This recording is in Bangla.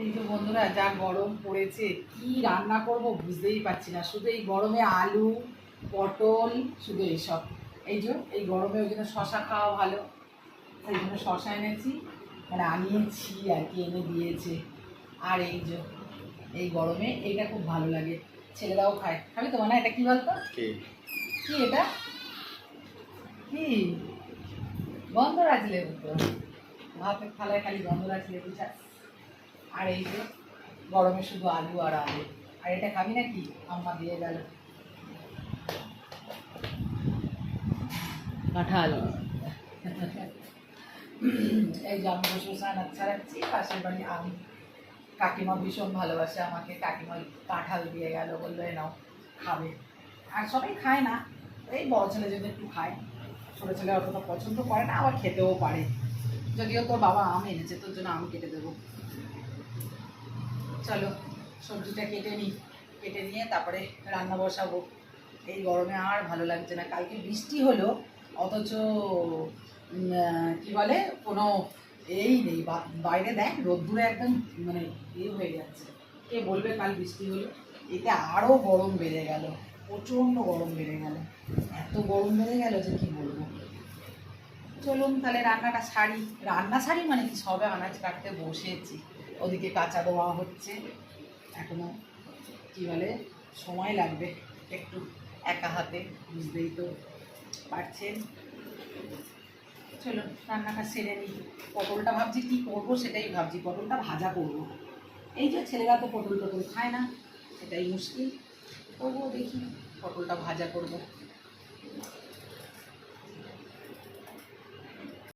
এই যে বন্ধুরা, যা গরম পড়েছে, কি রান্না করব বুঝতেই পারছি না। শুধু এই গরমে আলু, পটল, শুধু এইসব। এই গরমে ওই জন্য শশা খাওয়া ভালো, সেই জন্য শশা এনেছি, মানে আনিয়েছি আর কি, এনে দিয়েছে। আর এই গরমে এইটা খুব ভালো লাগে, ছেলেরাও খায়। খাবি তো? মানে এটা কি বলতো, কি এটা, কি গন্ধরাজ লেবু তো, ভাতের থালায় খালি গন্ধরাজ লেবু চাষ। আর এই যে গরমে শুধু আলু আর আলু। আর এটা খাবি নাকি? আম্মা দিয়ে গেল কাঁঠাল। এই যে আমি বসে বসে আনাজ ছাড়াচ্ছি, পাশের বাড়ি আমি, কাকিমা ভীষণ ভালোবাসে আমাকে, কাকিমা কাঁঠাল দিয়ে গেল, বললো এ নাও খাবে। আর সবাই খায় না, এই বড় ছেলে যদি একটু খায়, ছোটো ছেলে অতটা পছন্দ করে না, আবার খেতেও পারে। যদিও তোর বাবা আম এনেছে, তোর জন্য আম কেটে দেবো। চলো সবজিটা কেটে নিই, কেটে নিয়ে তারপরে রান্না বসাবো। এই গরমে আর ভালো লাগছে না। কালকে বৃষ্টি হলো, অথচ কি বলে, কোনো এই নেই। বাইরে দেখ রোদ্দুরে একদম মানে হয়ে যাচ্ছে। কে বলবে কাল বৃষ্টি হলো? এতে আরও গরম বেড়ে গেল, প্রচণ্ড গরম বেড়ে গেল। এত গরম বেড়ে গেল যে কি বলবো। চলুন তাহলে রান্নাটা সারি। রান্না সারি মানে কি, সবে আনাজ কাটতে বসেছি, ওদিকে কাঁচা দেওয়া হচ্ছে। এখনো কী বলে সময় লাগবে একটু, একা হাতে বুঝতেই তো পারছেন। চলো রান্নাটা সেরে নিই। পটলটা ভাবছি কী করবো, সেটাই ভাবছি। পটলটা ভাজা করব। এই যে ছেলেরা তো পটল টটল খায় না, এটাই মুশকিল। তবুও দেখি পটলটা ভাজা করব।